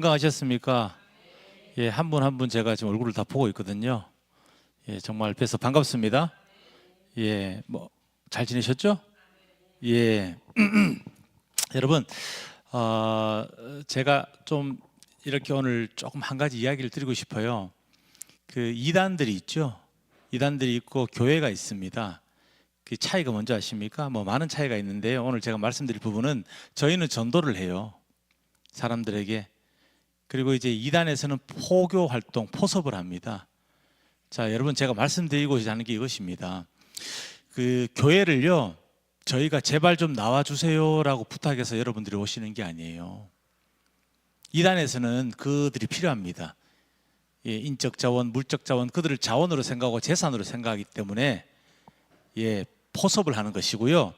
건강하셨습니까? 예, 한 분 한 분 제가 지금 얼굴을 다 보고 있거든요. 예, 정말 뵈서 반갑습니다. 예, 잘 지내셨죠? 예, 여러분, 제가 좀 이렇게 오늘 조금 한 가지 이야기를 드리고 싶어요. 그 이단들이 있죠. 이단들이 있고 교회가 있습니다. 그 차이가 뭔지 아십니까? 많은 차이가 있는데요. 오늘 제가 말씀드릴 부분은 저희는 전도를 해요. 사람들에게. 그리고 이제 이단에서는 포교 활동, 포섭을 합니다. 자, 여러분 제가 말씀드리고자 하는 게 이것입니다. 그 교회를요, 저희가 제발 좀 나와주세요라고 부탁해서 여러분들이 오시는 게 아니에요. 이단에서는 그들이 필요합니다. 예, 인적 자원, 물적 자원, 그들을 자원으로 생각하고 재산으로 생각하기 때문에 예, 포섭을 하는 것이고요.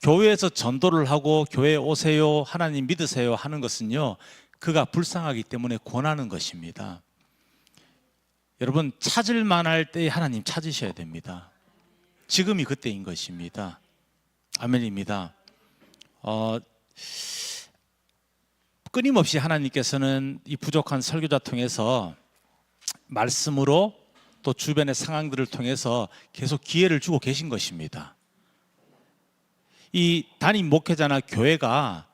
교회에서 전도를 하고 교회에 오세요, 하나님 믿으세요 하는 것은요, 그가 불쌍하기 때문에 권하는 것입니다. 여러분, 찾을 만할 때에 하나님 찾으셔야 됩니다. 지금이 그때인 것입니다. 아멘입니다. 끊임없이 하나님께서는 이 부족한 설교자 통해서 말씀으로 또 주변의 상황들을 통해서 계속 기회를 주고 계신 것입니다. 이 담임 목회자나 교회가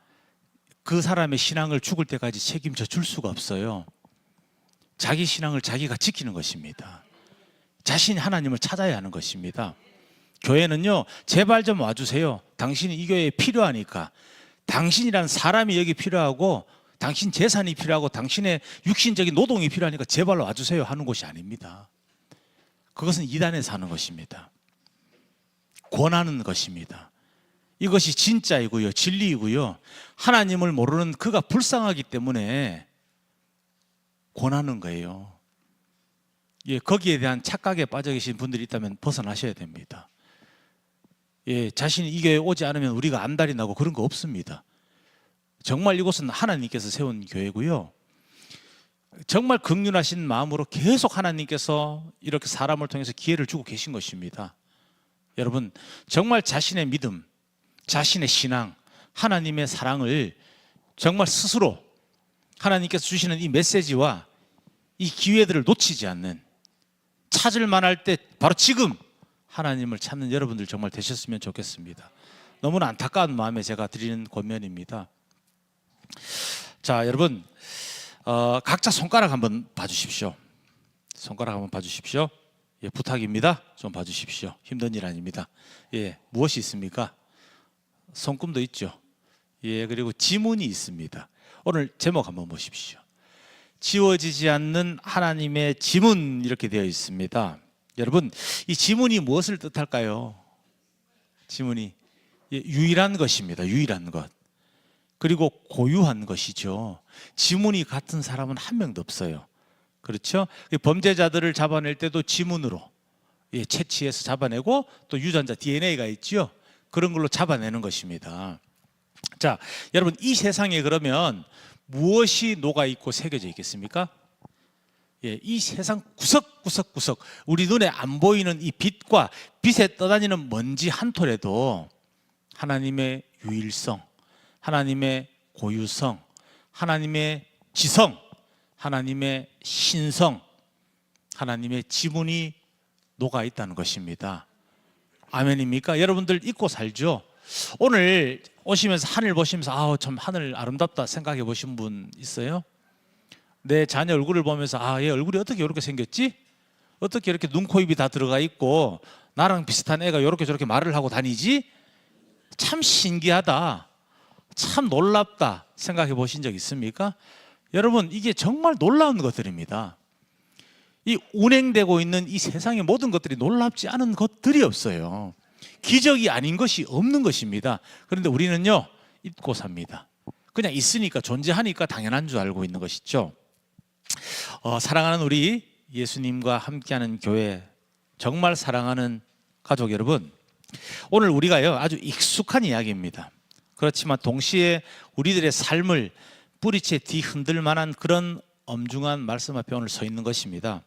그 사람의 신앙을 죽을 때까지 책임져 줄 수가 없어요. 자기 신앙을 자기가 지키는 것입니다. 자신이 하나님을 찾아야 하는 것입니다. 교회는요, 제발 좀 와주세요. 당신이 이 교회에 필요하니까. 당신이라는 사람이 여기 필요하고, 당신 재산이 필요하고, 당신의 육신적인 노동이 필요하니까 제발 와주세요 하는 곳이 아닙니다. 그것은 이단에서 하는 것입니다. 권하는 것입니다. 이것이 진짜이고요, 진리이고요, 하나님을 모르는 그가 불쌍하기 때문에 권하는 거예요. 예, 거기에 대한 착각에 빠져 계신 분들이 있다면 벗어나셔야 됩니다. 예, 자신이 이 교회에 오지 않으면 우리가 안달이 나고 그런 거 없습니다. 정말 이곳은 하나님께서 세운 교회고요, 정말 긍휼하신 마음으로 계속 하나님께서 이렇게 사람을 통해서 기회를 주고 계신 것입니다. 여러분, 정말 자신의 믿음, 자신의 신앙, 하나님의 사랑을 정말 스스로 하나님께서 주시는 이 메시지와 이 기회들을 놓치지 않는, 찾을 만할 때 바로 지금 하나님을 찾는 여러분들 정말 되셨으면 좋겠습니다. 너무나 안타까운 마음에 제가 드리는 권면입니다. 자, 여러분, 각자 손가락 한번 봐주십시오. 손가락 한번 봐주십시오. 예, 부탁입니다. 좀 봐주십시오. 힘든 일 아닙니다. 예, 무엇이 있습니까? 손금도 있죠. 예, 그리고 지문이 있습니다. 오늘 제목 한번 보십시오. 지워지지 않는 하나님의 지문, 이렇게 되어 있습니다. 여러분, 이 지문이 무엇을 뜻할까요? 지문이 유일한 것입니다. 유일한 것. 그리고 고유한 것이죠. 지문이 같은 사람은 한 명도 없어요. 그렇죠? 범죄자들을 잡아낼 때도 지문으로 채취해서 잡아내고, 또 유전자 DNA가 있죠. 그런 걸로 잡아내는 것입니다. 자, 여러분, 이 세상에 그러면 무엇이 녹아있고 새겨져 있겠습니까? 예, 이 세상 구석구석 우리 눈에 안 보이는 이 빛과 빛에 떠다니는 먼지 한 톨에도 하나님의 유일성, 하나님의 고유성, 하나님의 지성, 하나님의 신성, 하나님의 지문이 녹아있다는 것입니다. 아멘입니까? 여러분들 잊고 살죠? 오늘 오시면서 하늘 보시면서 참 하늘 아름답다 생각해 보신 분 있어요? 내 자녀 얼굴을 보면서 얘 얼굴이 어떻게 이렇게 생겼지? 어떻게 이렇게 눈, 코, 입이 다 들어가 있고 나랑 비슷한 애가 이렇게 저렇게 말을 하고 다니지? 참 신기하다, 참 놀랍다 생각해 보신 적 있습니까? 여러분, 이게 정말 놀라운 것들입니다. 이 운행되고 있는 이 세상의 모든 것들이 놀랍지 않은 것들이 없어요. 기적이 아닌 것이 없는 것입니다. 그런데 우리는요, 잊고 삽니다. 그냥 있으니까, 존재하니까 당연한 줄 알고 있는 것이죠. 사랑하는 우리 예수님과 함께하는 교회, 정말 사랑하는 가족 여러분, 오늘 우리가요, 아주 익숙한 이야기입니다. 그렇지만 동시에 우리들의 삶을 뿌리채 뒤흔들 만한 그런 엄중한 말씀 앞에 오늘 서 있는 것입니다.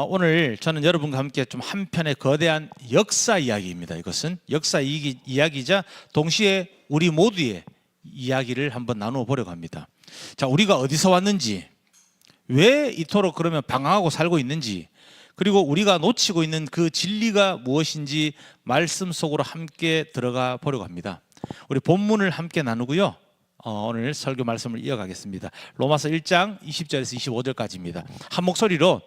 오늘 저는 여러분과 함께 좀 한편의 거대한 역사 이야기입니다. 이것은 역사 이야기이자 동시에 우리 모두의 이야기를 한번 나누어 보려고 합니다. 자, 우리가 어디서 왔는지, 왜 이토록 그러면 방황하고 살고 있는지, 그리고 우리가 놓치고 있는 그 진리가 무엇인지 말씀 속으로 함께 들어가 보려고 합니다. 우리 본문을 함께 나누고요. 오늘 설교 말씀을 이어가겠습니다. 로마서 1장 20절에서 25절까지입니다. 한 목소리로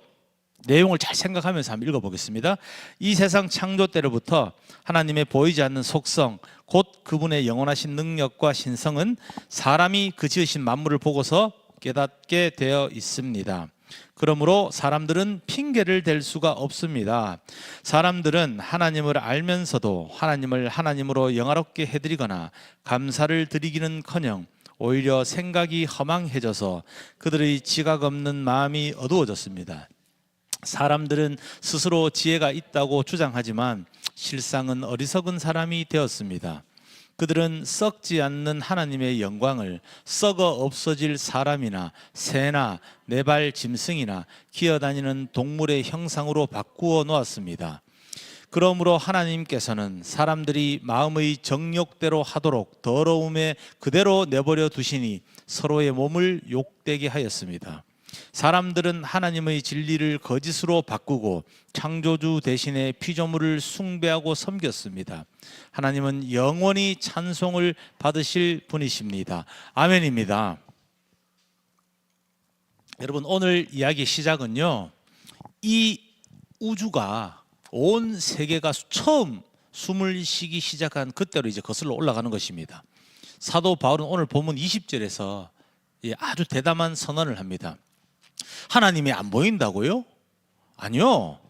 내용을 잘 생각하면서 한번 읽어보겠습니다. 이 세상 창조 때로부터 하나님의 보이지 않는 속성, 곧 그분의 영원하신 능력과 신성은 사람이 그 지으신 만물을 보고서 깨닫게 되어 있습니다. 그러므로 사람들은 핑계를 댈 수가 없습니다. 사람들은 하나님을 알면서도 하나님을 하나님으로 영화롭게 해드리거나 감사를 드리기는커녕 오히려 생각이 허망해져서 그들의 지각 없는 마음이 어두워졌습니다. 사람들은 스스로 지혜가 있다고 주장하지만 실상은 어리석은 사람이 되었습니다. 그들은 썩지 않는 하나님의 영광을 썩어 없어질 사람이나 새나 네발 짐승이나 기어다니는 동물의 형상으로 바꾸어 놓았습니다. 그러므로 하나님께서는 사람들이 마음의 정욕대로 하도록 더러움에 그대로 내버려 두시니 서로의 몸을 욕되게 하였습니다. 사람들은 하나님의 진리를 거짓으로 바꾸고 창조주 대신에 피조물을 숭배하고 섬겼습니다. 하나님은 영원히 찬송을 받으실 분이십니다. 아멘입니다. 여러분, 오늘 이야기 시작은요, 이 우주가, 온 세계가 처음 숨을 쉬기 시작한 그때로 이제 거슬러 올라가는 것입니다. 사도 바울은 오늘 본문 20절에서 아주 대담한 선언을 합니다. 하나님이 안 보인다고요? 아니요.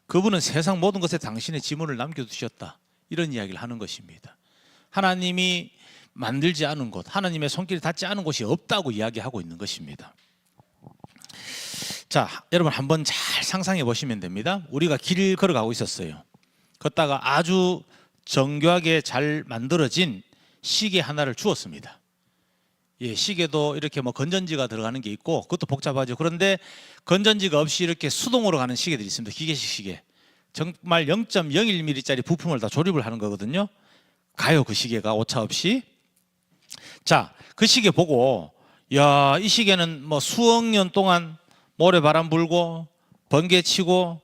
그분은 세상 모든 것에 당신의 지문을 남겨두셨다. 이런 이야기를 하는 것입니다. 하나님이 만들지 않은 곳, 하나님의 손길이 닿지 않은 곳이 없다고 이야기하고 있는 것입니다. 자, 여러분 한번 잘 상상해 보시면 됩니다. 우리가 길을 걸어가고 있었어요. 걷다가 아주 정교하게 잘 만들어진 시계 하나를 주었습니다. 시계도 이렇게 뭐 건전지가 들어가는 게 있고 그것도 복잡하죠. 그런데 건전지가 없이 이렇게 수동으로 가는 시계들이 있습니다. 기계식 시계. 정말 0.01mm짜리 부품을 다 조립을 하는 거거든요. 가요, 그 시계가 오차 없이. 자, 그 시계 보고, 야, 이 시계는 뭐 수억 년 동안 모래바람 불고 번개 치고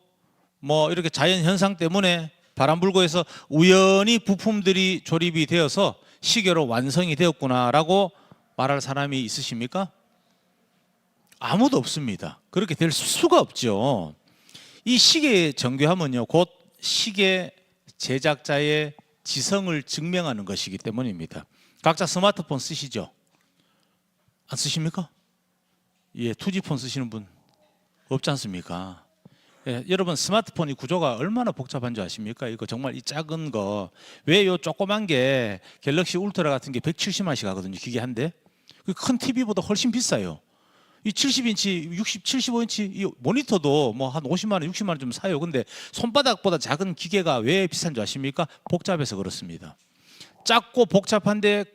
뭐 이렇게 자연 현상 때문에 바람 불고 해서 우연히 부품들이 조립이 되어서 시계로 완성이 되었구나라고 말할 사람이 있으십니까? 아무도 없습니다. 그렇게 될 수가 없죠. 이 시계의 정교함은요, 곧 시계 제작자의 지성을 증명하는 것이기 때문입니다. 각자 스마트폰 쓰시죠? 안 쓰십니까? 투지폰 쓰시는 분 없지 않습니까? 여러분, 스마트폰이 구조가 얼마나 복잡한 줄 아십니까? 이거 정말 이 작은 거, 왜 요 조그만 게 갤럭시 울트라 같은 게 170만씩 하거든요, 기계 한 대. 큰 TV보다 훨씬 비싸요. 이 70인치, 75인치 이 모니터도 뭐 한 50만 원, 60만 원 좀 사요. 근데 손바닥보다 작은 기계가 왜 비싼 줄 아십니까? 복잡해서 그렇습니다. 작고 복잡한데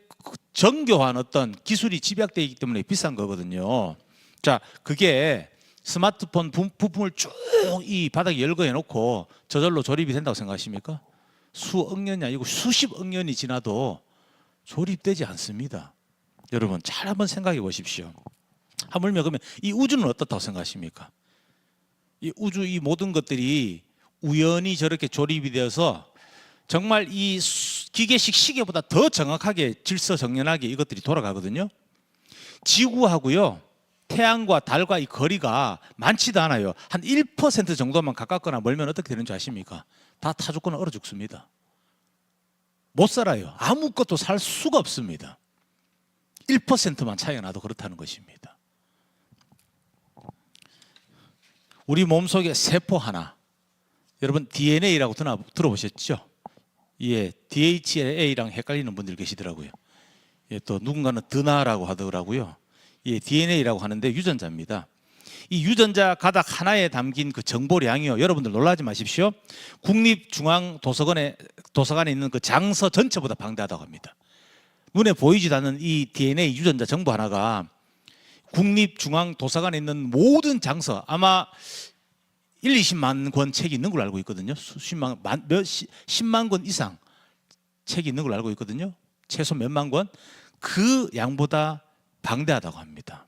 정교한 어떤 기술이 집약되어 있기 때문에 비싼 거거든요. 자, 그게 스마트폰 부품을 쭉 이 바닥에 열거해 놓고 저절로 조립이 된다고 생각하십니까? 수억 년이 아니고 수십억 년이 지나도 조립되지 않습니다. 여러분, 잘 한번 생각해 보십시오. 하물며 그러면 이 우주는 어떻다고 생각하십니까? 이 우주, 이 모든 것들이 우연히 저렇게 조립이 되어서 정말 이 기계식 시계보다 더 정확하게 질서정연하게 이것들이 돌아가거든요. 지구하고요, 태양과 달과 이 거리가 많지도 않아요. 한 1% 정도만 가깝거나 멀면 어떻게 되는 줄 아십니까? 다 타 죽거나 얼어 죽습니다. 못 살아요. 아무것도 살 수가 없습니다. 1%만 차이가 나도 그렇다는 것입니다. 우리 몸속에 세포 하나, 여러분 DNA라고 들어보셨죠? DHA랑 헷갈리는 분들 계시더라고요. 또 누군가는 드나라고 하더라고요. DNA라고 하는데 유전자입니다. 이 유전자 가닥 하나에 담긴 그 정보량이요, 여러분들 놀라지 마십시오. 국립중앙도서관에 있는 그 장서 전체보다 방대하다고 합니다. 눈에 보이지도 않는 이 DNA 유전자 정보 하나가 국립중앙도서관에 있는 모든 장서, 아마 1, 20만 권 책이 있는 걸로 알고 있거든요. 수십만, 10만 권 이상 책이 있는 걸로 알고 있거든요. 최소 몇만 권. 그 양보다 방대하다고 합니다.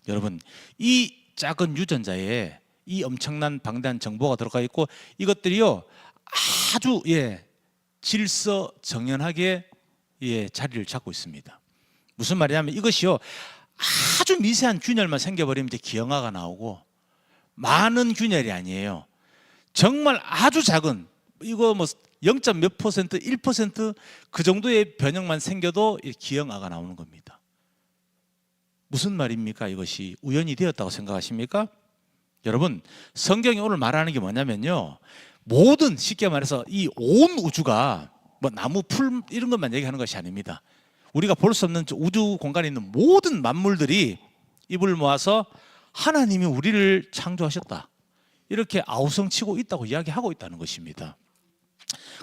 여러분, 이 작은 유전자에 이 엄청난 방대한 정보가 들어가 있고 이것들이요 아주 질서정연하게 자리를 잡고 있습니다. 무슨 말이냐면 이것이요 아주 미세한 균열만 생겨버리면 이제 기형아가 나오고, 많은 균열이 아니에요. 정말 아주 작은, 이거 뭐 0. 몇 %, 1% 그 정도의 변형만 생겨도 기형아가 나오는 겁니다. 무슨 말입니까? 이것이 우연이 되었다고 생각하십니까? 여러분, 성경이 오늘 말하는 게 뭐냐면요, 모든, 쉽게 말해서 이 온 우주가 뭐 나무, 풀 이런 것만 얘기하는 것이 아닙니다. 우리가 볼 수 없는 우주 공간에 있는 모든 만물들이 입을 모아서 하나님이 우리를 창조하셨다, 이렇게 아우성치고 있다고 이야기하고 있다는 것입니다.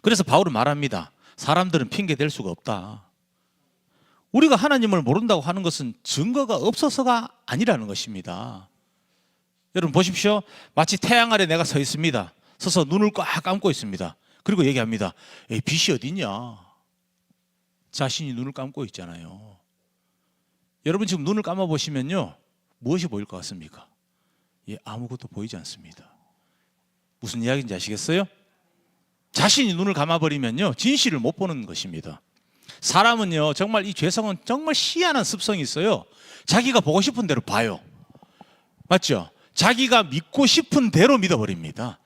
그래서 바울은 말합니다. 사람들은 핑계 댈 수가 없다. 우리가 하나님을 모른다고 하는 것은 증거가 없어서가 아니라는 것입니다. 여러분 보십시오. 마치 태양 아래 내가 서 있습니다. 서서 눈을 꽉 감고 있습니다. 그리고 얘기합니다. 빛이 어딨냐? 자신이 눈을 감고 있잖아요. 여러분 지금 눈을 감아 보시면요, 무엇이 보일 것 같습니까? 아무것도 보이지 않습니다. 무슨 이야기인지 아시겠어요? 자신이 눈을 감아버리면요 진실을 못 보는 것입니다. 사람은요 정말 이 죄성은 정말 희한한 습성이 있어요. 자기가 보고 싶은 대로 봐요. 맞죠? 자기가 믿고 싶은 대로 믿어버립니다.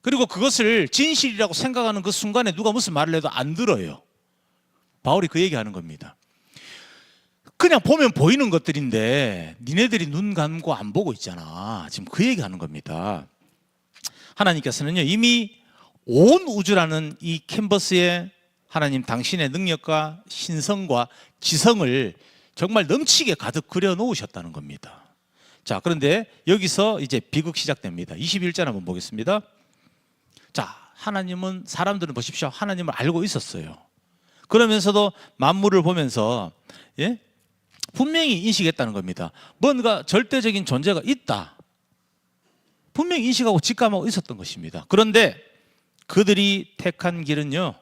그리고 그것을 진실이라고 생각하는 그 순간에 누가 무슨 말을 해도 안 들어요. 바울이 그 얘기하는 겁니다. 그냥 보면 보이는 것들인데 니네들이 눈 감고 안 보고 있잖아. 지금 그 얘기하는 겁니다. 하나님께서는요 이미 온 우주라는 이 캔버스에 하나님 당신의 능력과 신성과 지성을 정말 넘치게 가득 그려 놓으셨다는 겁니다. 자, 그런데 여기서 이제 비극 시작됩니다. 21절 한번 보겠습니다. 자, 하나님은, 사람들은 보십시오, 하나님을 알고 있었어요. 그러면서도 만물을 보면서 분명히 인식했다는 겁니다. 뭔가 절대적인 존재가 있다, 분명히 인식하고 직감하고 있었던 것입니다. 그런데 그들이 택한 길은요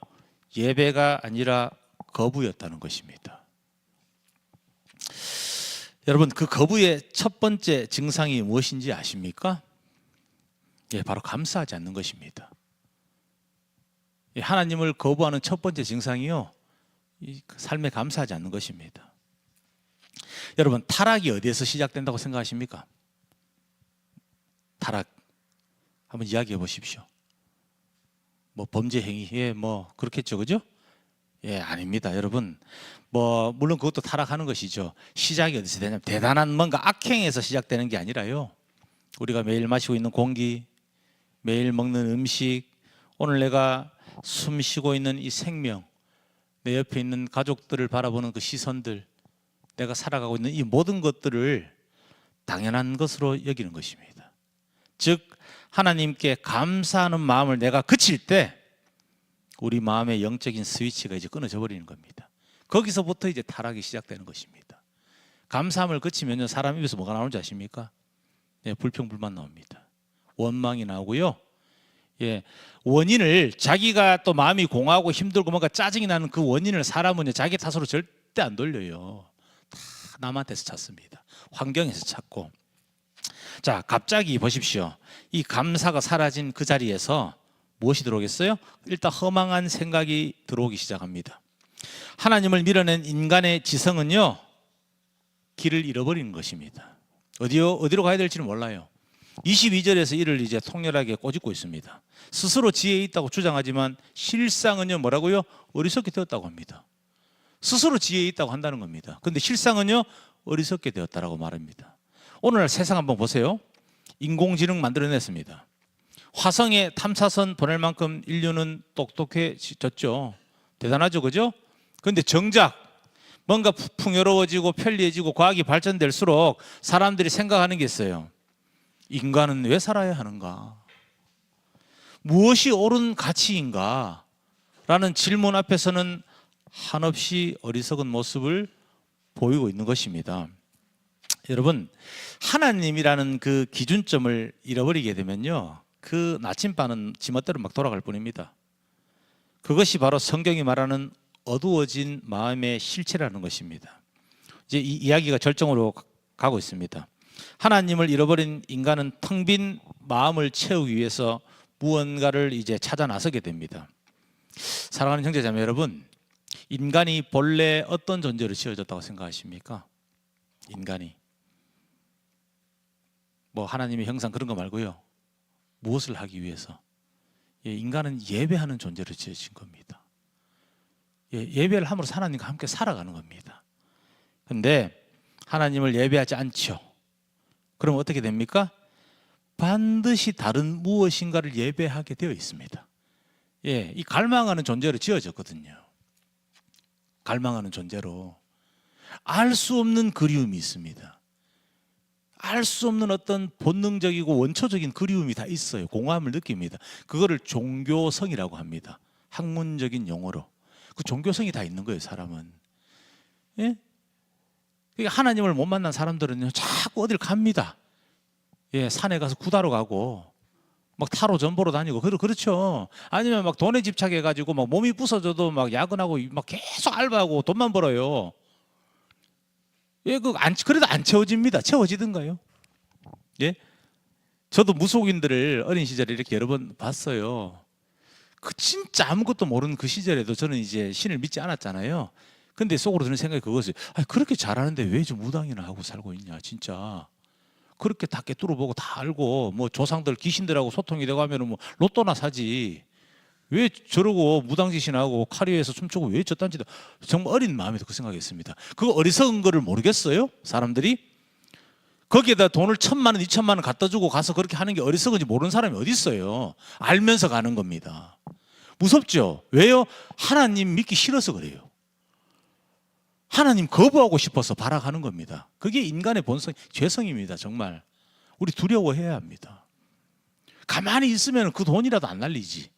예배가 아니라 거부였다는 것입니다. 여러분, 그 거부의 첫 번째 증상이 무엇인지 아십니까? 바로 감사하지 않는 것입니다. 하나님을 거부하는 첫 번째 증상이요 삶에 감사하지 않는 것입니다. 여러분, 타락이 어디에서 시작된다고 생각하십니까? 타락 한번 이야기해 보십시오. 뭐 범죄 행위, 뭐 그렇겠죠, 그죠? 아닙니다, 여러분. 뭐 물론 그것도 타락하는 것이죠. 시작이 어디서 되냐면 대단한 뭔가 악행에서 시작되는 게 아니라요, 우리가 매일 마시고 있는 공기, 매일 먹는 음식, 오늘 내가 숨 쉬고 있는 이 생명, 내 옆에 있는 가족들을 바라보는 그 시선들, 내가 살아가고 있는 이 모든 것들을 당연한 것으로 여기는 것입니다. 즉 하나님께 감사하는 마음을 내가 그칠 때 우리 마음의 영적인 스위치가 이제 끊어져 버리는 겁니다. 거기서부터 이제 타락이 시작되는 것입니다. 감사함을 그치면요 사람 입에서 뭐가 나오는지 아십니까? 불평 불만 나옵니다. 원망이 나오고요. 원인을, 자기가 또 마음이 공하고 힘들고 뭔가 짜증이 나는 그 원인을 사람은 자기 탓으로 절대 안 돌려요. 다 남한테서 찾습니다. 환경에서 찾고. 자, 갑자기 보십시오. 이 감사가 사라진 그 자리에서 무엇이 들어오겠어요? 일단 허망한 생각이 들어오기 시작합니다. 하나님을 밀어낸 인간의 지성은요 길을 잃어버리는 것입니다. 어디로 가야 될지는 몰라요. 22절에서 이를 이제 통렬하게 꼬집고 있습니다. 스스로 지혜에 있다고 주장하지만 실상은요 뭐라고요? 어리석게 되었다고 합니다. 스스로 지혜에 있다고 한다는 겁니다. 그런데 실상은요 어리석게 되었다라고 말합니다. 오늘날 세상 한번 보세요. 인공지능 만들어냈습니다. 화성에 탐사선 보낼 만큼 인류는 똑똑해졌죠. 대단하죠, 그죠? 그런데 정작 뭔가 풍요로워지고 편리해지고 과학이 발전될수록 사람들이 생각하는 게 있어요. 인간은 왜 살아야 하는가? 무엇이 옳은 가치인가? 라는 질문 앞에서는 한없이 어리석은 모습을 보이고 있는 것입니다. 여러분, 하나님이라는 그 기준점을 잃어버리게 되면요 그 나침반은 지멋대로 막 돌아갈 뿐입니다. 그것이 바로 성경이 말하는 어두워진 마음의 실체라는 것입니다. 이제 이 이야기가 절정으로 가고 있습니다. 하나님을 잃어버린 인간은 텅 빈 마음을 채우기 위해서 무언가를 이제 찾아 나서게 됩니다. 사랑하는 형제자매 여러분, 인간이 본래 어떤 존재로 지어졌다고 생각하십니까? 인간이 뭐 하나님의 형상 그런 거 말고요. 무엇을 하기 위해서? 인간은 예배하는 존재로 지어진 겁니다. 예배를 함으로써 하나님과 함께 살아가는 겁니다. 그런데 하나님을 예배하지 않죠. 그럼 어떻게 됩니까? 반드시 다른 무엇인가를 예배하게 되어 있습니다. 이 갈망하는 존재로 지어졌거든요. 갈망하는 존재로. 알 수 없는 그리움이 있습니다. 알 수 없는 어떤 본능적이고 원초적인 그리움이 다 있어요. 공허함을 느낍니다. 그거를 종교성이라고 합니다. 학문적인 용어로. 그 종교성이 다 있는 거예요, 사람은. 예? 그러니까 하나님을 못 만난 사람들은요, 자꾸 어딜 갑니다. 산에 가서 구다로 가고, 막 타로 전보로 다니고, 그렇죠. 아니면 막 돈에 집착해가지고, 막 몸이 부서져도 막 야근하고, 막 계속 알바하고 돈만 벌어요. 그래도 안 채워집니다. 채워지든가요? 예? 저도 무속인들을 어린 시절에 이렇게 여러 번 봤어요. 그 진짜 아무것도 모르는 그 시절에도 저는 이제 신을 믿지 않았잖아요. 근데 속으로 드는 생각이 그거였어요. 그렇게 잘하는데 왜 저 무당이나 하고 살고 있냐, 진짜. 그렇게 다 꿰뚫어보고 다 알고, 뭐 조상들, 귀신들하고 소통이 되고 하면은 뭐 로또나 사지. 왜 저러고 무당짓이나 하고 카리오에서 춤추고 왜 저딴 짓을. 정말 어린 마음에도 그 생각했습니다. 그거 어리석은 거를 모르겠어요? 사람들이? 거기에다 돈을 1,000만 원, 2,000만 원 갖다 주고 가서 그렇게 하는 게 어리석은지 모르는 사람이 어디 있어요? 알면서 가는 겁니다. 무섭죠? 왜요? 하나님 믿기 싫어서 그래요. 하나님 거부하고 싶어서 발악하는 겁니다. 그게 인간의 본성, 죄성입니다. 정말 우리 두려워해야 합니다. 가만히 있으면 그 돈이라도 안 날리지.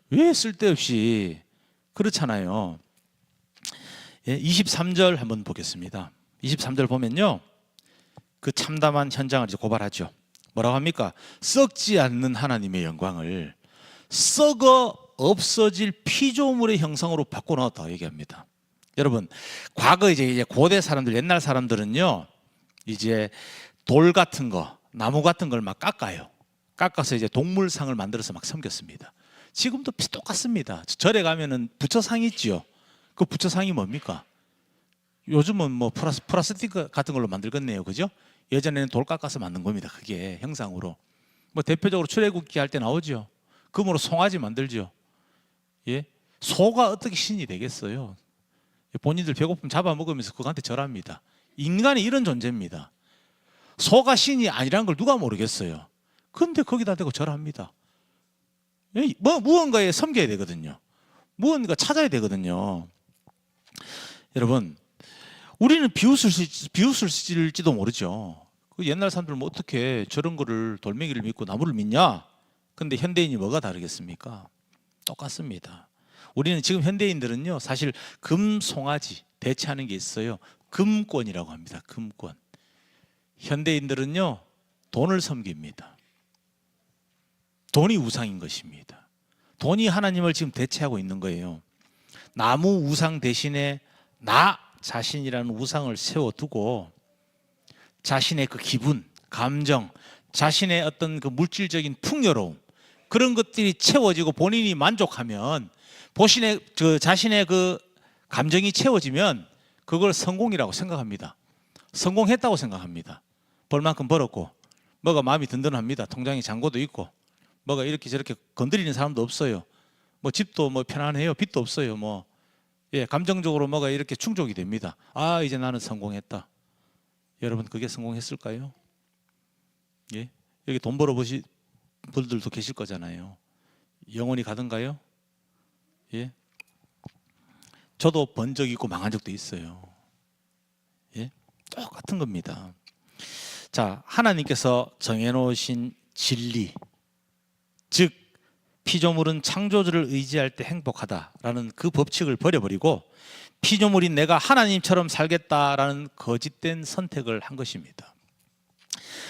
왜 쓸데없이. 그렇잖아요. 23절 한번 보겠습니다. 23절 보면요, 그 참담한 현장을 이제 고발하죠. 뭐라고 합니까? 썩지 않는 하나님의 영광을 썩어 없어질 피조물의 형상으로 바꿔놓았다고 얘기합니다. 여러분, 과거 이제 고대 사람들, 옛날 사람들은요, 이제 돌 같은 거, 나무 같은 걸 막 깎아요. 깎아서 이제 동물상을 만들어서 막 섬겼습니다. 지금도 똑같습니다. 절에 가면은 부처상 있지요. 그 부처상이 뭡니까? 요즘은 뭐 플라스틱 같은 걸로 만들겠네요, 그죠? 예전에는 돌 깎아서 만든 겁니다. 그게 형상으로. 뭐 대표적으로 출애굽기 할 때 나오죠. 금으로 송아지 만들죠. 예? 소가 어떻게 신이 되겠어요? 본인들 배고픔 잡아먹으면서 그한테 절합니다. 인간이 이런 존재입니다. 소가 신이 아니라는 걸 누가 모르겠어요. 그런데 거기다 대고 절합니다. 무언가에 섬겨야 되거든요. 무언가 찾아야 되거든요. 여러분, 우리는 비웃을지도 모르죠. 그 옛날 사람들은 뭐 어떻게 저런 거를 돌멩이를 믿고 나무를 믿냐? 근데 현대인이 뭐가 다르겠습니까? 똑같습니다. 우리는 지금 현대인들은요, 사실 금송아지 대체하는 게 있어요. 금권이라고 합니다. 금권. 현대인들은요, 돈을 섬깁니다. 돈이 우상인 것입니다. 돈이 하나님을 지금 대체하고 있는 거예요. 나무 우상 대신에 나 자신이라는 우상을 세워두고 자신의 그 기분, 감정, 자신의 어떤 그 물질적인 풍요로움, 그런 것들이 채워지고 본인이 만족하면, 자신의 그 감정이 채워지면 그걸 성공이라고 생각합니다. 성공했다고 생각합니다. 벌만큼 벌었고, 뭐가 마음이 든든합니다. 통장에 잔고도 있고, 뭐가 이렇게 저렇게 건드리는 사람도 없어요. 뭐 집도 뭐 편안해요. 빚도 없어요. 뭐 감정적으로 뭐가 이렇게 충족이 됩니다. 이제 나는 성공했다. 여러분, 그게 성공했을까요? 예? 여기 돈 벌어보신 분들도 계실 거잖아요. 영원히 가던가요? 예? 저도 번 적 있고 망한 적도 있어요. 예? 똑같은 겁니다. 자, 하나님께서 정해놓으신 진리, 즉 피조물은 창조주를 의지할 때 행복하다라는 그 법칙을 버려버리고 피조물인 내가 하나님처럼 살겠다라는 거짓된 선택을 한 것입니다.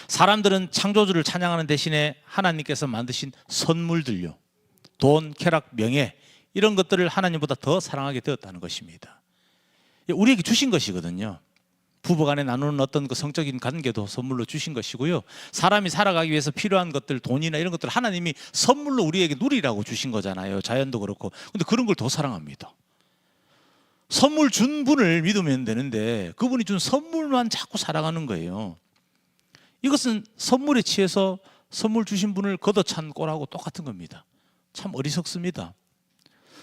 사람들은 창조주를 찬양하는 대신에 하나님께서 만드신 선물들요, 돈, 쾌락, 명예, 이런 것들을 하나님보다 더 사랑하게 되었다는 것입니다. 우리에게 주신 것이거든요. 부부간에 나누는 어떤 그 성적인 관계도 선물로 주신 것이고요. 사람이 살아가기 위해서 필요한 것들, 돈이나 이런 것들 하나님이 선물로 우리에게 누리라고 주신 거잖아요. 자연도 그렇고. 근데 그런 걸 더 사랑합니다. 선물 준 분을 믿으면 되는데 그분이 준 선물만 자꾸 사랑하는 거예요. 이것은 선물에 취해서 선물 주신 분을 걷어찬 꼴하고 똑같은 겁니다. 참 어리석습니다.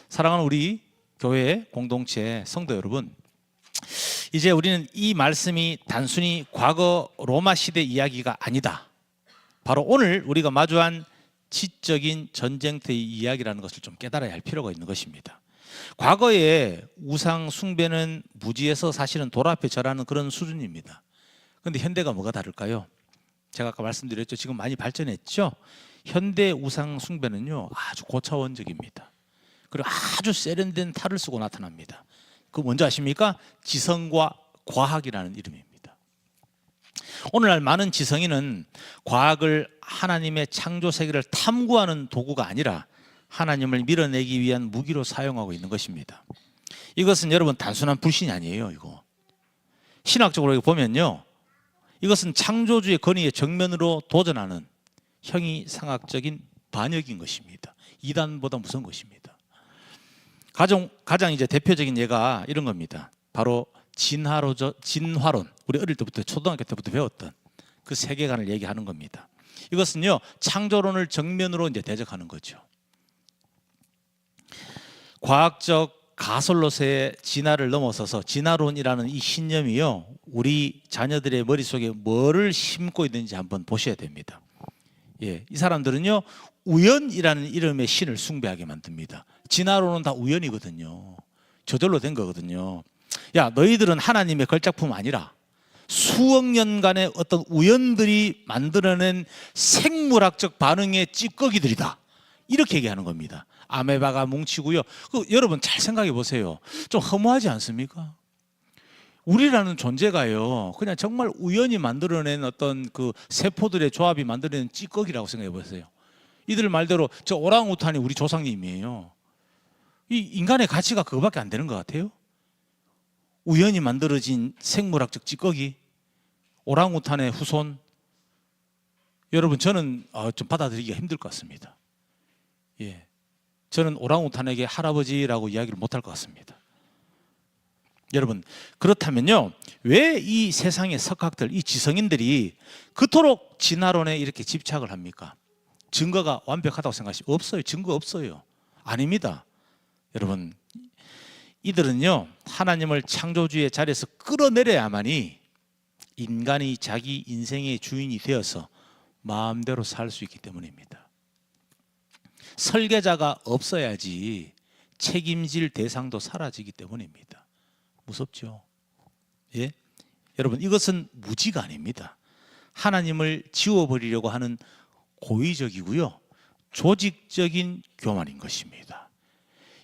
사랑하는 우리 교회 공동체 성도 여러분, 이제 우리는 이 말씀이 단순히 과거 로마 시대 이야기가 아니다. 바로 오늘 우리가 마주한 지적인 전쟁터의 이야기라는 것을 좀 깨달아야 할 필요가 있는 것입니다. 과거에 우상 숭배는 무지에서 사실은 돌 앞에 절하는 그런 수준입니다. 그런데 현대가 뭐가 다를까요? 제가 아까 말씀드렸죠. 지금 많이 발전했죠. 현대 우상 숭배는요 아주 고차원적입니다. 그리고 아주 세련된 탈을 쓰고 나타납니다. 그 뭔지 아십니까? 지성과 과학이라는 이름입니다. 오늘날 많은 지성인은 과학을 하나님의 창조 세계를 탐구하는 도구가 아니라 하나님을 밀어내기 위한 무기로 사용하고 있는 것입니다. 이것은 여러분 단순한 불신이 아니에요. 이거 신학적으로 보면요, 이것은 창조주의 권위에 정면으로 도전하는 형이상학적인 반역인 것입니다. 이단보다 무서운 것입니다. 가장 이제 대표적인 예가 이런 겁니다. 바로 진화론. 우리 어릴 때부터 초등학교 때부터 배웠던 그 세계관을 얘기하는 겁니다. 이것은요 창조론을 정면으로 이제 대적하는 거죠. 과학적 가설로서의 진화를 넘어서서 진화론이라는 이 신념이요 우리 자녀들의 머릿속에 뭐를 심고 있는지 한번 보셔야 됩니다. 예, 이 사람들은요 우연이라는 이름의 신을 숭배하게 만듭니다. 진화론은 다 우연이거든요. 저절로 된 거거든요. 야, 너희들은 하나님의 걸작품 아니라 수억 년간의 어떤 우연들이 만들어낸 생물학적 반응의 찌꺼기들이다. 이렇게 얘기하는 겁니다. 아메바가 뭉치고요. 여러분 잘 생각해 보세요. 좀 허무하지 않습니까? 우리라는 존재가요 그냥 정말 우연히 만들어낸 어떤 그 세포들의 조합이 만들어낸 찌꺼기라고 생각해 보세요. 이들 말대로 저 오랑우탄이 우리 조상님이에요. 이 인간의 가치가 그거밖에 안 되는 것 같아요. 우연히 만들어진 생물학적 찌꺼기, 오랑우탄의 후손. 여러분 저는 좀 받아들이기가 힘들 것 같습니다. 예, 저는 오랑우탄에게 할아버지라고 이야기를 못할 것 같습니다. 여러분 그렇다면요 왜 이 세상의 석학들, 이 지성인들이 그토록 진화론에 이렇게 집착을 합니까? 증거가 완벽하다고 생각하시면 없어요. 증거 없어요. 아닙니다. 여러분 이들은요 하나님을 창조주의 자리에서 끌어내려야만이 인간이 자기 인생의 주인이 되어서 마음대로 살 수 있기 때문입니다. 설계자가 없어야지 책임질 대상도 사라지기 때문입니다. 무섭죠? 예? 여러분 이것은 무지가 아닙니다. 하나님을 지워버리려고 하는 고의적이고요 조직적인 교만인 것입니다.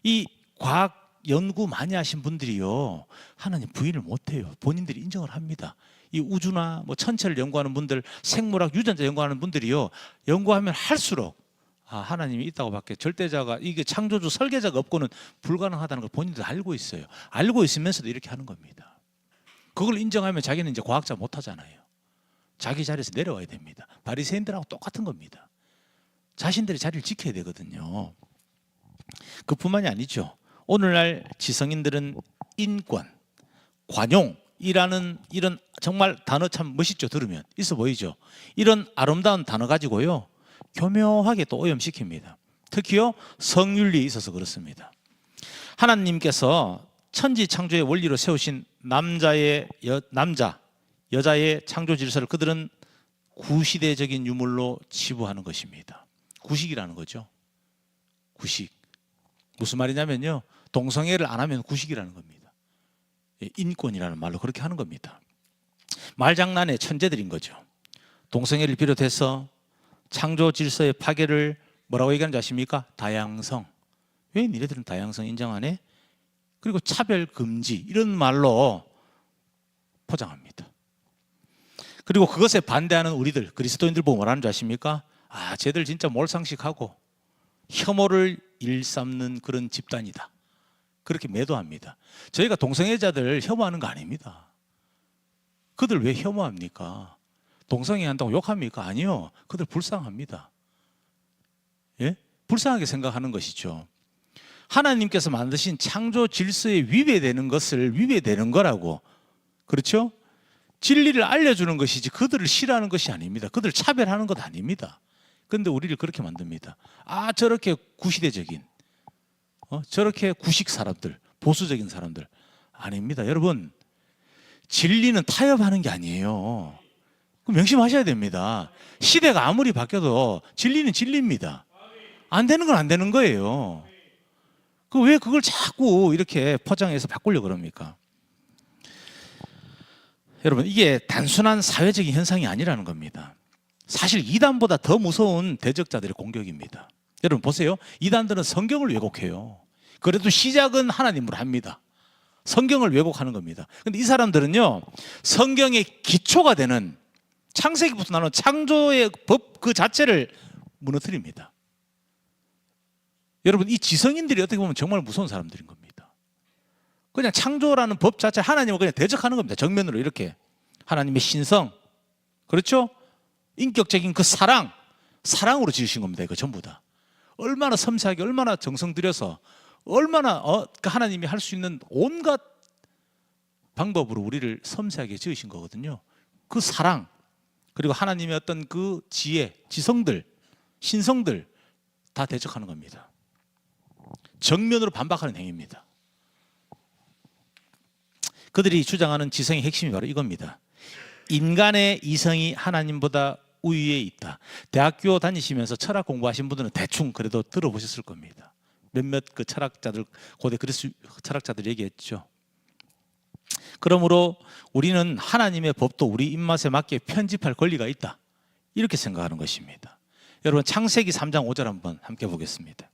이 과학 연구 많이 하신 분들이요 하나님 부인을 못해요. 본인들이 인정을 합니다. 이 우주나 뭐 천체를 연구하는 분들, 생물학, 유전자 연구하는 분들이요 연구하면 할수록 하나님이 있다고 밖에 절대자가 이게 창조주 설계자가 없고는 불가능하다는 걸 본인들 알고 있어요. 알고 있으면서도 이렇게 하는 겁니다. 그걸 인정하면 자기는 이제 과학자 못 하잖아요. 자기 자리에서 내려와야 됩니다. 바리새인들하고 똑같은 겁니다. 자신들의 자리를 지켜야 되거든요. 그뿐만이 아니죠. 오늘날 지성인들은 인권, 관용이라는 이런 정말 단어 참 멋있죠. 들으면 있어 보이죠. 이런 아름다운 단어 가지고요 교묘하게 또 오염시킵니다. 특히요 성윤리에 있어서 그렇습니다. 하나님께서 천지 창조의 원리로 세우신 여자의 창조 질서를 그들은 구시대적인 유물로 치부하는 것입니다. 구식이라는 거죠. 구식. 무슨 말이냐면요 동성애를 안 하면 구식이라는 겁니다. 인권이라는 말로 그렇게 하는 겁니다. 말장난의 천재들인 거죠. 동성애를 비롯해서 창조 질서의 파괴를 뭐라고 얘기하는지 아십니까? 다양성. 왜 니네들은 다양성 인정 안 해? 그리고 차별 금지 이런 말로 포장합니다. 그리고 그것에 반대하는 우리들 그리스도인들 보고 뭐라는 줄 아십니까? 쟤들 진짜 몰상식하고 혐오를 일삼는 그런 집단이다. 그렇게 매도합니다. 저희가 동성애자들 혐오하는 거 아닙니다. 그들 왜 혐오합니까? 동성애한다고 욕합니까? 아니요. 그들 불쌍합니다. 예? 불쌍하게 생각하는 것이죠. 하나님께서 만드신 창조 질서에 위배되는 것을 위배되는 거라고. 그렇죠? 진리를 알려주는 것이지 그들을 싫어하는 것이 아닙니다. 그들을 차별하는 것 아닙니다. 그런데 우리를 그렇게 만듭니다. 아, 저렇게 구시대적인, 저렇게 구식 사람들, 보수적인 사람들. 아닙니다. 여러분, 진리는 타협하는 게 아니에요. 명심하셔야 됩니다. 시대가 아무리 바뀌어도 진리는 진리입니다. 안 되는 건 안 되는 거예요. 왜 그걸 자꾸 이렇게 포장해서 바꾸려고 그럽니까? 여러분, 이게 단순한 사회적인 현상이 아니라는 겁니다. 사실 이단보다 더 무서운 대적자들의 공격입니다. 여러분 보세요. 이단들은 성경을 왜곡해요. 그래도 시작은 하나님으로 합니다. 성경을 왜곡하는 겁니다. 근데 이 사람들은요, 성경의 기초가 되는 창세기부터 나오는 창조의 법 그 자체를 무너뜨립니다. 여러분, 이 지성인들이 어떻게 보면 정말 무서운 사람들인 겁니다. 그냥 창조라는 법 자체, 하나님을 그냥 대적하는 겁니다. 정면으로 이렇게. 하나님의 신성, 그렇죠? 인격적인 그 사랑으로 지으신 겁니다. 이거 전부 다. 얼마나 섬세하게, 얼마나 정성 들여서, 얼마나 하나님이 할 수 있는 온갖 방법으로 우리를 섬세하게 지으신 거거든요. 그 사랑, 그리고 하나님의 어떤 그 지혜, 지성들, 신성들 다 대적하는 겁니다. 정면으로 반박하는 행위입니다. 그들이 주장하는 지성의 핵심이 바로 이겁니다. 인간의 이성이 하나님보다 우위에 있다. 대학교 다니시면서 철학 공부하신 분들은 대충 그래도 들어보셨을 겁니다. 몇몇 그 철학자들, 고대 그리스 철학자들 얘기했죠. 그러므로 우리는 하나님의 법도 우리 입맛에 맞게 편집할 권리가 있다. 이렇게 생각하는 것입니다. 여러분, 창세기 3장 5절 한번 함께 보겠습니다.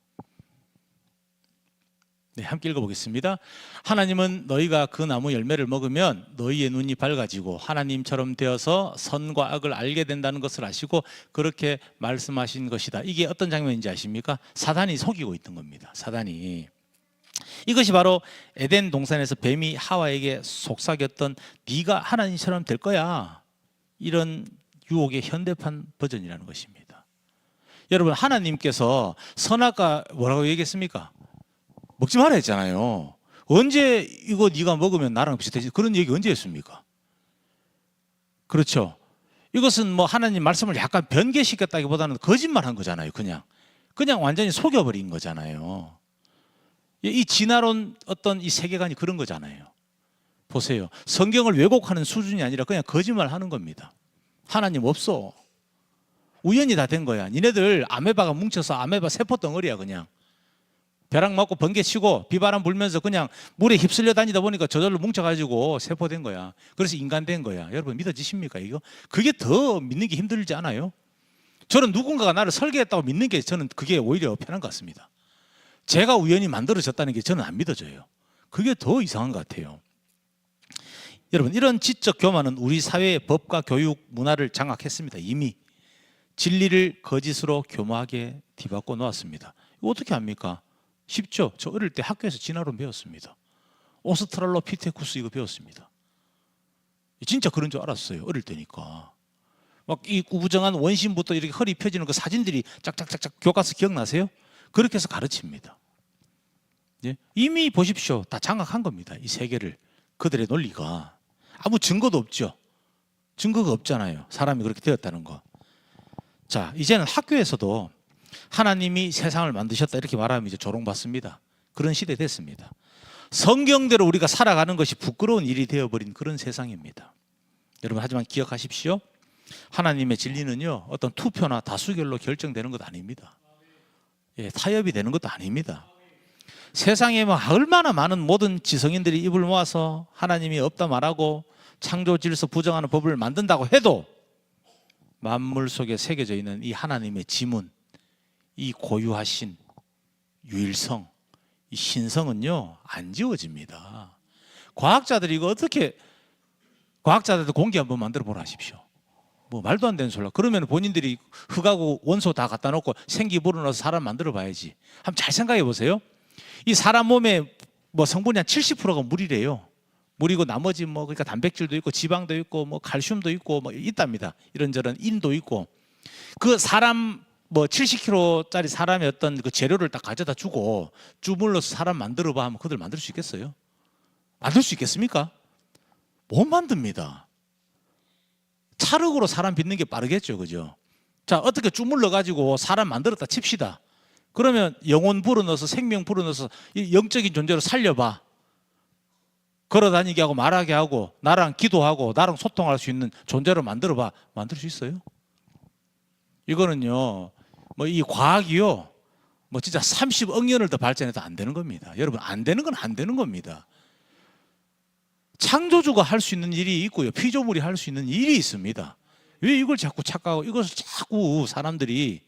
네, 함께 읽어보겠습니다. 하나님은 너희가 그 나무 열매를 먹으면 너희의 눈이 밝아지고 하나님처럼 되어서 선과 악을 알게 된다는 것을 아시고 그렇게 말씀하신 것이다. 이게 어떤 장면인지 아십니까? 사단이 속이고 있던 겁니다. 사단이. 이것이 바로 에덴 동산에서 뱀이 하와에게 속삭였던 네가 하나님처럼 될 거야. 이런 유혹의 현대판 버전이라는 것입니다. 여러분, 하나님께서 선악과 뭐라고 얘기했습니까? 먹지 말라 했잖아요. 언제 이거 네가 먹으면 나랑 비슷해지? 그런 얘기 언제 했습니까? 그렇죠. 이것은 뭐 하나님 말씀을 약간 변개시켰다기보다는 거짓말한 거잖아요. 그냥 완전히 속여버린 거잖아요. 이 진화론 어떤 이 세계관이 그런 거잖아요. 보세요. 성경을 왜곡하는 수준이 아니라 그냥 거짓말하는 겁니다. 하나님 없어. 우연히 다 된 거야. 니네들 아메바가 뭉쳐서 아메바 세포 덩어리야 그냥. 벼락 맞고 번개 치고 비바람 불면서 그냥 물에 휩쓸려 다니다 보니까 저절로 뭉쳐가지고 세포된 거야. 그래서 인간 된 거야. 여러분 믿어지십니까 이거? 그게 더 믿는 게 힘들지 않아요? 저는 누군가가 나를 설계했다고 믿는 게 저는 그게 오히려 편한 것 같습니다. 제가 우연히 만들어졌다는 게 저는 안 믿어져요. 그게 더 이상한 것 같아요. 여러분, 이런 지적 교만은 우리 사회의 법과 교육 문화를 장악했습니다. 이미 진리를 거짓으로 교묘하게 뒤바꿔 놓았습니다. 이거 어떻게 합니까? 쉽죠. 저 어릴 때 학교에서 진화론 배웠습니다. 오스트랄로피테쿠스 이거 배웠습니다. 진짜 그런 줄 알았어요. 어릴 때니까. 막 이 구부정한 원심부터 이렇게 허리 펴지는 그 사진들이 짝짝짝짝 교과서 기억나세요? 그렇게 해서 가르칩니다. 예? 이미 보십시오. 다 장악한 겁니다. 이 세계를. 그들의 논리가. 아무 증거도 없죠. 증거가 없잖아요. 사람이 그렇게 되었다는 거. 자, 이제는 학교에서도 하나님이 세상을 만드셨다 이렇게 말하면 이제 조롱받습니다. 그런 시대 됐습니다. 성경대로 우리가 살아가는 것이 부끄러운 일이 되어버린 그런 세상입니다. 여러분, 하지만 기억하십시오. 하나님의 진리는요, 어떤 투표나 다수결로 결정되는 것 아닙니다. 예, 타협이 되는 것도 아닙니다. 세상에 얼마나 많은 모든 지성인들이 입을 모아서 하나님이 없다 말하고 창조 질서 부정하는 법을 만든다고 해도 만물 속에 새겨져 있는 이 하나님의 지문, 이 고유하신 유일성, 이 신성은요 안 지워집니다. 과학자들이 이거 어떻게, 과학자들도 공기 한번 만들어 보라 하십시오. 뭐 말도 안 되는 소리라. 그러면 본인들이 흙하고 원소 다 갖다 놓고 생기 불어넣어서 사람 만들어 봐야지. 한번 잘 생각해 보세요. 이 사람 몸에 뭐 성분이 한 70%가 물이래요. 물이고 나머지 뭐 그러니까 단백질도 있고 지방도 있고 뭐 칼슘도 있고 뭐 있답니다. 이런저런 인도 있고 그 사람 뭐 70kg짜리 사람의 어떤 그 재료를 딱 가져다 주고 주물러서 사람 만들어봐 하면 그들 만들 수 있겠어요? 만들 수 있겠습니까? 못 만듭니다. 찰흙으로 사람 빚는 게 빠르겠죠, 그죠? 자, 어떻게 주물러 가지고 사람 만들었다 칩시다. 그러면 영혼 불어넣어서 생명 불어넣어서 이 영적인 존재로 살려봐. 걸어다니게 하고 말하게 하고 나랑 기도하고 나랑 소통할 수 있는 존재로 만들어봐. 만들 수 있어요? 이거는요, 뭐 이 과학이요, 뭐 진짜 30억 년을 더 발전해도 안 되는 겁니다. 여러분, 안 되는 건 안 되는 겁니다. 창조주가 할 수 있는 일이 있고요, 피조물이 할 수 있는 일이 있습니다. 왜 이걸 자꾸 착각하고 이것을 자꾸 사람들이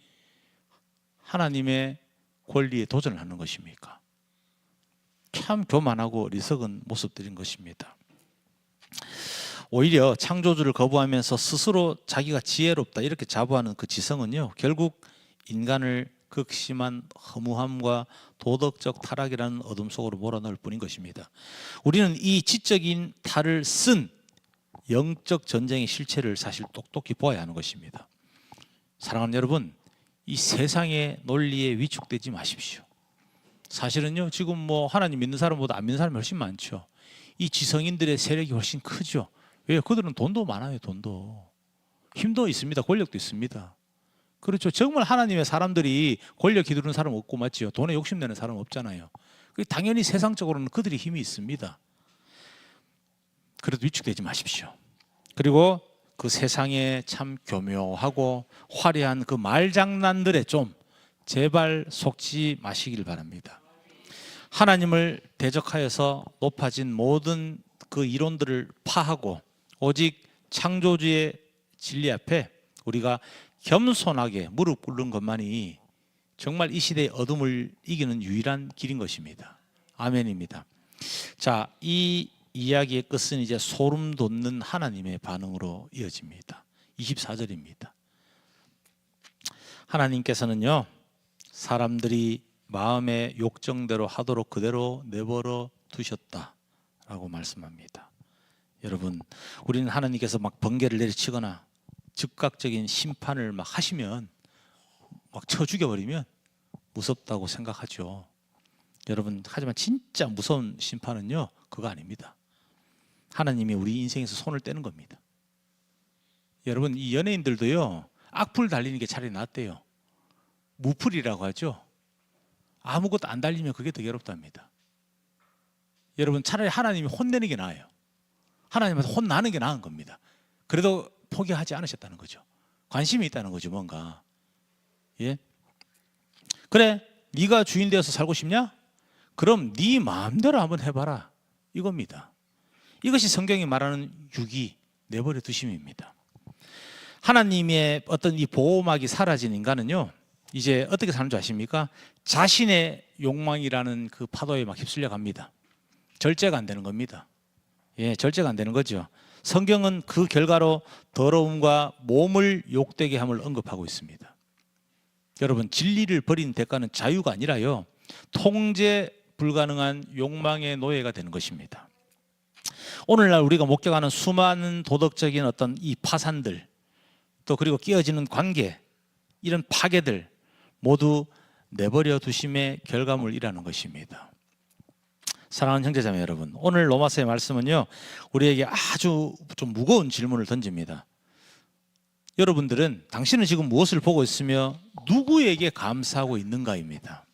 하나님의 권리에 도전을 하는 것입니까? 참 교만하고 어리석은 모습들인 것입니다. 오히려 창조주를 거부하면서 스스로 자기가 지혜롭다 이렇게 자부하는 그 지성은요, 결국 인간을 극심한 허무함과 도덕적 타락이라는 어둠 속으로 몰아넣을 뿐인 것입니다. 우리는 이 지적인 탈을 쓴 영적 전쟁의 실체를 사실 똑똑히 보아야 하는 것입니다. 사랑하는 여러분, 이 세상의 논리에 위축되지 마십시오. 사실은요, 지금 뭐 하나님 믿는 사람보다 안 믿는 사람이 훨씬 많죠. 이 지성인들의 세력이 훨씬 크죠. 왜? 그들은 돈도 많아요. 돈도 힘도 있습니다. 권력도 있습니다. 그렇죠. 정말 하나님의 사람들이 권력 휘두르는 사람 없고 맞지요. 돈에 욕심내는 사람 없잖아요. 당연히 세상적으로는 그들이 힘이 있습니다. 그래도 위축되지 마십시오. 그리고 그 세상에 참 교묘하고 화려한 그 말장난들에 좀 제발 속지 마시길 바랍니다. 하나님을 대적하여서 높아진 모든 그 이론들을 파하고 오직 창조주의 진리 앞에 우리가 겸손하게 무릎 꿇는 것만이 정말 이 시대의 어둠을 이기는 유일한 길인 것입니다. 아멘입니다. 자, 이 이야기의 끝은 이제 소름 돋는 하나님의 반응으로 이어집니다. 24절입니다. 하나님께서는요, 사람들이 마음의 욕정대로 하도록 그대로 내버려 두셨다라고 말씀합니다. 여러분, 우리는 하나님께서 막 번개를 내리치거나 즉각적인 심판을 막 하시면 막 쳐 죽여버리면 무섭다고 생각하죠. 여러분, 하지만 진짜 무서운 심판은요, 그거 아닙니다. 하나님이 우리 인생에서 손을 떼는 겁니다. 여러분, 이 연예인들도요, 악플 달리는 게 차라리 낫대요. 무플이라고 하죠. 아무것도 안 달리면 그게 더 괴롭답니다. 여러분, 차라리 하나님이 혼내는 게 나아요. 하나님한테 혼나는 게 나은 겁니다. 그래도 포기하지 않으셨다는 거죠. 관심이 있다는 거죠, 뭔가. 예? 그래, 네가 주인 되어서 살고 싶냐? 그럼 네 마음대로 한번 해봐라, 이겁니다. 이것이 성경이 말하는 유기, 내버려 두심입니다. 하나님의 어떤 이 보호막이 사라진 인간은요, 이제 어떻게 사는 줄 아십니까? 자신의 욕망이라는 그 파도에 막 휩쓸려 갑니다. 절제가 안 되는 겁니다. 예, 절제가 안 되는 거죠. 성경은 그 결과로 더러움과 몸을 욕되게 함을 언급하고 있습니다. 여러분, 진리를 버린 대가는 자유가 아니라요, 통제 불가능한 욕망의 노예가 되는 것입니다. 오늘날 우리가 목격하는 수많은 도덕적인 어떤 이 파산들, 또 그리고 끼어지는 관계, 이런 파괴들 모두 내버려 두심의 결과물이라는 것입니다. 사랑하는 형제자매 여러분, 오늘 로마서의 말씀은요, 우리에게 아주 좀 무거운 질문을 던집니다. 여러분들은 당신은 지금 무엇을 보고 있으며 누구에게 감사하고 있는가입니다.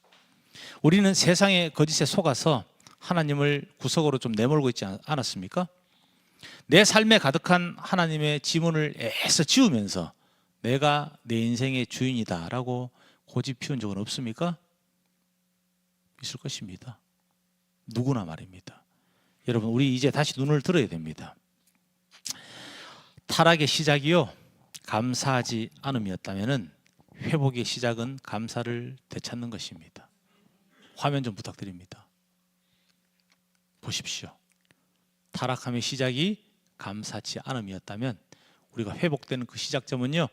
우리는 세상의 거짓에 속아서 하나님을 구석으로 좀 내몰고 있지 않았습니까? 내 삶에 가득한 하나님의 지문을 애써 지우면서 내가 내 인생의 주인이다라고 고집 피운 적은 없습니까? 있을 것입니다. 누구나 말입니다. 여러분, 우리 이제 다시 눈을 들어야 됩니다. 타락의 시작이요, 감사하지 않음이었다면 회복의 시작은 감사를 되찾는 것입니다. 화면 좀 부탁드립니다. 보십시오. 타락함의 시작이 감사치 않음이었다면 우리가 회복되는 그 시작점은요,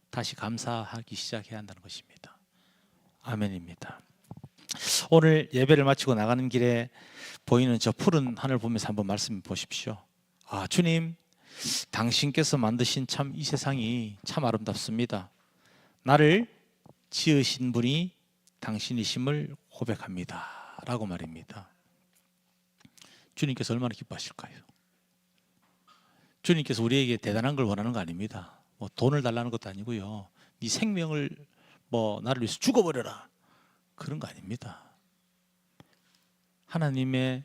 다시 감사하기 시작해야 한다는 것입니다. 아멘입니다. 오늘 예배를 마치고 나가는 길에 보이는 저 푸른 하늘 보면서 한번 말씀해 보십시오. 아, 주님, 당신께서 만드신 참 이 세상이 참 아름답습니다. 나를 지으신 분이 당신이심을 고백합니다 라고 말입니다. 주님께서 얼마나 기뻐하실까요? 주님께서 우리에게 대단한 걸 원하는 거 아닙니다. 뭐 돈을 달라는 것도 아니고요. 네 생명을 뭐 나를 위해서 죽어버려라, 그런 거 아닙니다. 하나님의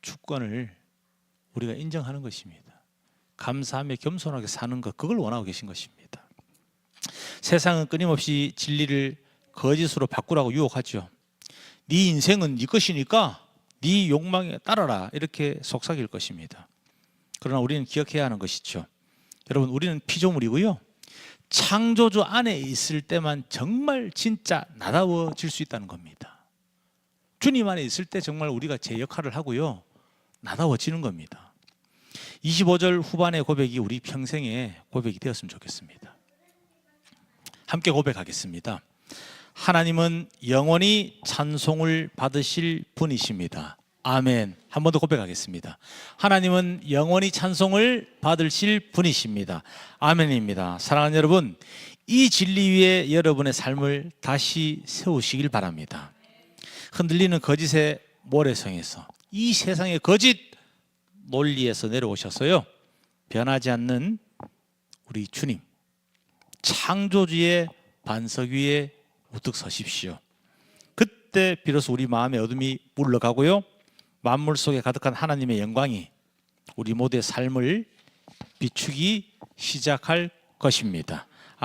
주권을 우리가 인정하는 것입니다. 감사하며 겸손하게 사는 것, 그걸 원하고 계신 것입니다. 세상은 끊임없이 진리를 거짓으로 바꾸라고 유혹하죠. 네 인생은 네 것이니까 네 욕망에 따라라, 이렇게 속삭일 것입니다. 그러나 우리는 기억해야 하는 것이죠. 여러분, 우리는 피조물이고요. 창조주 안에 있을 때만 정말 진짜 나다워질 수 있다는 겁니다. 주님 안에 있을 때 정말 우리가 제 역할을 하고요, 나다워지는 겁니다. 25절 후반의 고백이 우리 평생의 고백이 되었으면 좋겠습니다. 함께 고백하겠습니다. 하나님은 영원히 찬송을 받으실 분이십니다. 아멘. 한 번 더 고백하겠습니다. 하나님은 영원히 찬송을 받으실 분이십니다. 아멘입니다. 사랑하는 여러분, 이 진리 위에 여러분의 삶을 다시 세우시길 바랍니다. 흔들리는 거짓의 모래성에서, 이 세상의 거짓 논리에서 내려오셔서요, 변하지 않는 우리 주님, 창조주의 반석 위에 우뚝 서십시오. 그때 비로소 우리 마음의 어둠이 물러가고요, 만물 속에 가득한 하나님의 영광이 우리 모두의 삶을 비추기 시작할 것입니다.